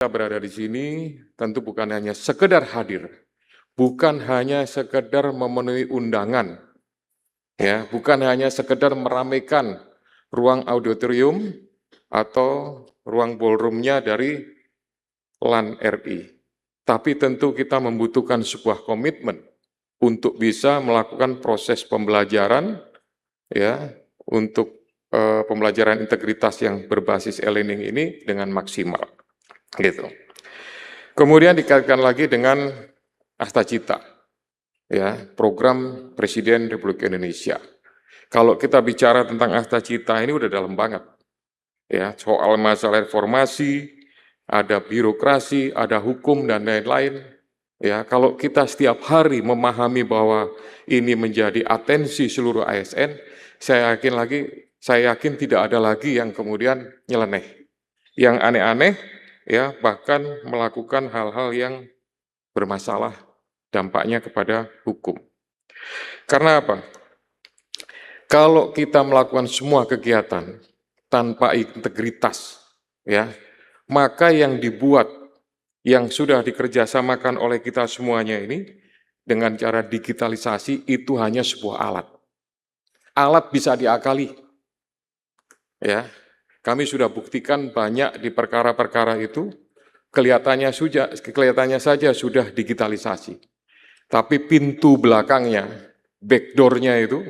Kita berada di sini tentu bukan hanya sekedar hadir, bukan hanya sekedar memenuhi undangan, ya, bukan hanya sekedar meramaikan ruang auditorium atau ruang ballroomnya dari LAN RI. Tapi tentu kita membutuhkan sebuah komitmen untuk bisa melakukan proses pembelajaran, ya, untuk pembelajaran integritas yang berbasis e-learning ini dengan maksimal. Gitu. Kemudian dikaitkan lagi dengan Astacita, ya, program Presiden Republik Indonesia. Kalau kita bicara tentang Astacita ini udah dalam banget, ya, soal masalah reformasi, ada birokrasi, ada hukum dan lain-lain. Ya, kalau kita setiap hari memahami bahwa ini menjadi atensi seluruh ASN, saya yakin tidak ada lagi yang kemudian nyeleneh, yang aneh-aneh, ya, bahkan melakukan hal-hal yang bermasalah dampaknya kepada hukum. Karena apa? Kalau kita melakukan semua kegiatan tanpa integritas, ya, maka yang dibuat, yang sudah dikerjasamakan oleh kita semuanya ini dengan cara digitalisasi itu hanya sebuah alat. Alat bisa diakali, ya. Kami sudah buktikan banyak di perkara-perkara itu kelihatannya saja sudah digitalisasi. Tapi pintu belakangnya, backdoor-nya itu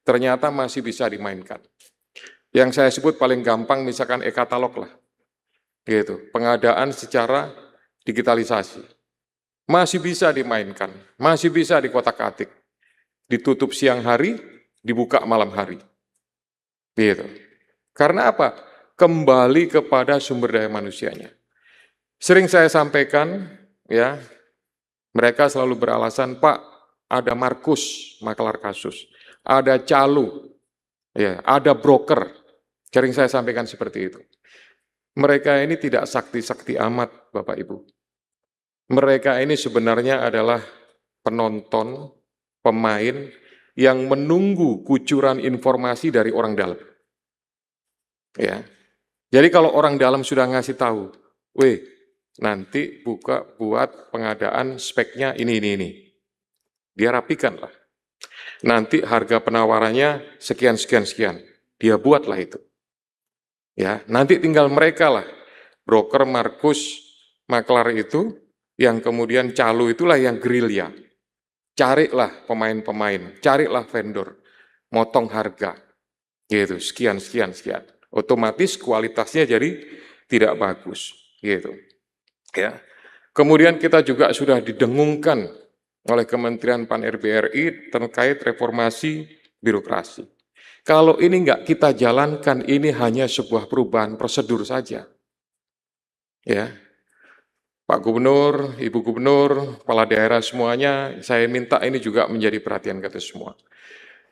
ternyata masih bisa dimainkan. Yang saya sebut paling gampang misalkan e-katalog lah. Gitu, pengadaan secara digitalisasi. Masih bisa dimainkan, masih bisa dikotak-atik. Ditutup siang hari, dibuka malam hari. Gitu. Karena apa? Kembali kepada sumber daya manusianya. Sering saya sampaikan, ya, mereka selalu beralasan, Pak, ada Markus, makelar kasus, ada calo, ya, ada broker. Sering saya sampaikan seperti itu. Mereka ini tidak sakti-sakti amat, Bapak Ibu. Mereka ini sebenarnya adalah penonton, pemain yang menunggu kucuran informasi dari orang dalam. Ya. Jadi kalau orang dalam sudah ngasih tahu, weh, nanti buat pengadaan speknya ini. Dia rapikan lah. Nanti harga penawarannya sekian. Dia buatlah itu. Ya, nanti tinggal mereka lah, broker, Markus, maklar itu, yang kemudian calo itulah yang gerilya. Carilah pemain-pemain, carilah vendor, motong harga, gitu, sekian. Otomatis kualitasnya jadi tidak bagus, gitu. Ya. Kemudian kita juga sudah didengungkan oleh Kementerian Pan-RB RI terkait reformasi birokrasi. Kalau ini enggak kita jalankan, ini hanya sebuah perubahan prosedur saja. Ya, Pak Gubernur, Ibu Gubernur, Kepala Daerah semuanya, saya minta ini juga menjadi perhatian kita semua.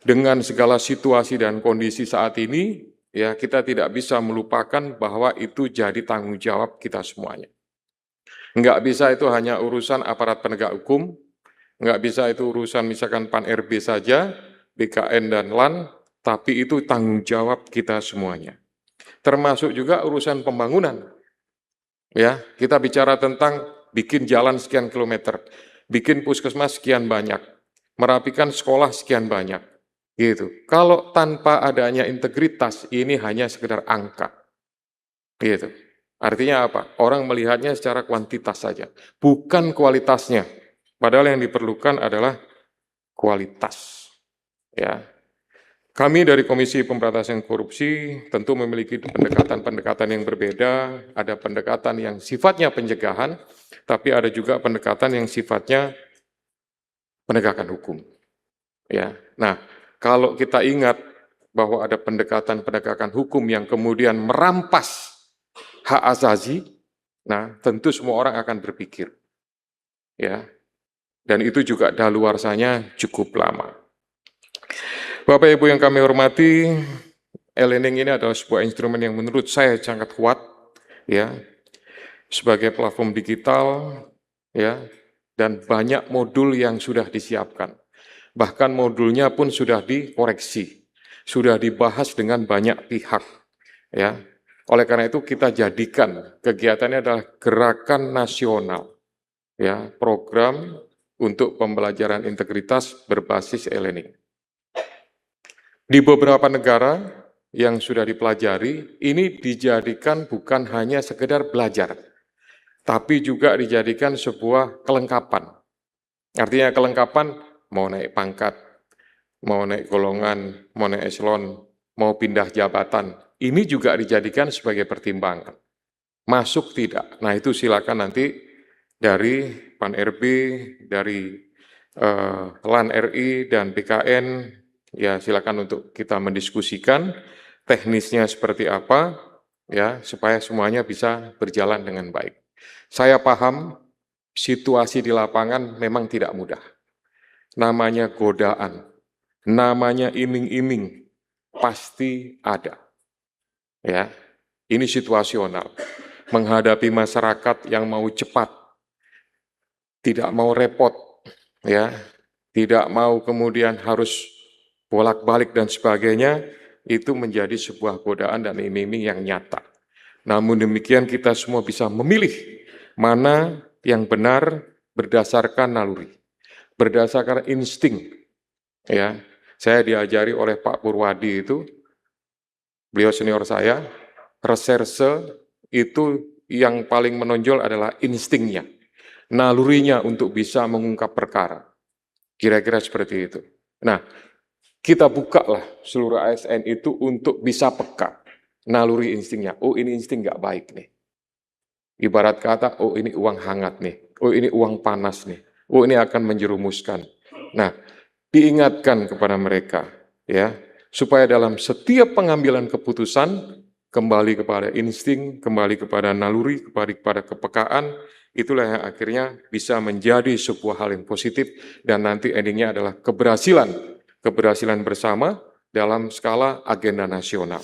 Dengan segala situasi dan kondisi saat ini, ya kita tidak bisa melupakan bahwa itu jadi tanggung jawab kita semuanya. Enggak bisa itu hanya urusan aparat penegak hukum, enggak bisa itu urusan misalkan Pan-RB saja, BKN dan LAN, tapi itu tanggung jawab kita semuanya. Termasuk juga urusan pembangunan. Ya, kita bicara tentang bikin jalan sekian kilometer, bikin puskesmas sekian banyak, merapikan sekolah sekian banyak. Gitu. Kalau tanpa adanya integritas, ini hanya sekedar angka. Gitu. Artinya apa? Orang melihatnya secara kuantitas saja, bukan kualitasnya. Padahal yang diperlukan adalah kualitas. Ya, kami dari Komisi Pemberantasan Korupsi tentu memiliki pendekatan-pendekatan yang berbeda, ada pendekatan yang sifatnya pencegahan, tapi ada juga pendekatan yang sifatnya penegakan hukum. Ya. Nah, kalau kita ingat bahwa ada pendekatan penegakan hukum yang kemudian merampas hak asasi, nah tentu semua orang akan berpikir. Ya. Dan itu juga daluarsanya cukup lama. Bapak Ibu yang kami hormati, e-learning ini adalah sebuah instrumen yang menurut saya sangat kuat, ya, sebagai platform digital, ya, dan banyak modul yang sudah disiapkan. Bahkan modulnya pun sudah dikoreksi, sudah dibahas dengan banyak pihak, ya. Oleh karena itu kita jadikan kegiatannya adalah gerakan nasional, ya, program untuk pembelajaran integritas berbasis e-learning. Di beberapa negara yang sudah dipelajari, ini dijadikan bukan hanya sekedar belajar, tapi juga dijadikan sebuah kelengkapan. Artinya kelengkapan mau naik pangkat, mau naik golongan, mau naik eselon, mau pindah jabatan, ini juga dijadikan sebagai pertimbangan. Masuk tidak? Nah itu silakan nanti dari Pan-RB, dari LAN RI dan BKN, ya silakan untuk kita mendiskusikan teknisnya seperti apa, ya supaya semuanya bisa berjalan dengan baik. Saya paham situasi di lapangan memang tidak mudah. Namanya godaan, namanya iming-iming, pasti ada. Ya, ini situasional. Menghadapi masyarakat yang mau cepat, tidak mau repot, ya, tidak mau kemudian harus bolak-balik dan sebagainya, itu menjadi sebuah godaan dan iming-iming yang nyata. Namun demikian kita semua bisa memilih mana yang benar berdasarkan naluri, berdasarkan insting. Ya, saya diajari oleh Pak Purwadi itu, beliau senior saya, reserse itu yang paling menonjol adalah instingnya, nalurinya untuk bisa mengungkap perkara. Kira-kira seperti itu. Nah, kita bukalah seluruh ASN itu untuk bisa peka naluri instingnya. Oh ini insting nggak baik nih. Ibarat kata, oh ini uang hangat nih. Oh ini uang panas nih. Oh ini akan menjerumuskan. Nah, diingatkan kepada mereka, ya, supaya dalam setiap pengambilan keputusan kembali kepada insting, kembali kepada naluri, kembali kepada kepekaan, itulah yang akhirnya bisa menjadi sebuah hal yang positif dan nanti endingnya adalah keberhasilan bersama dalam skala agenda nasional.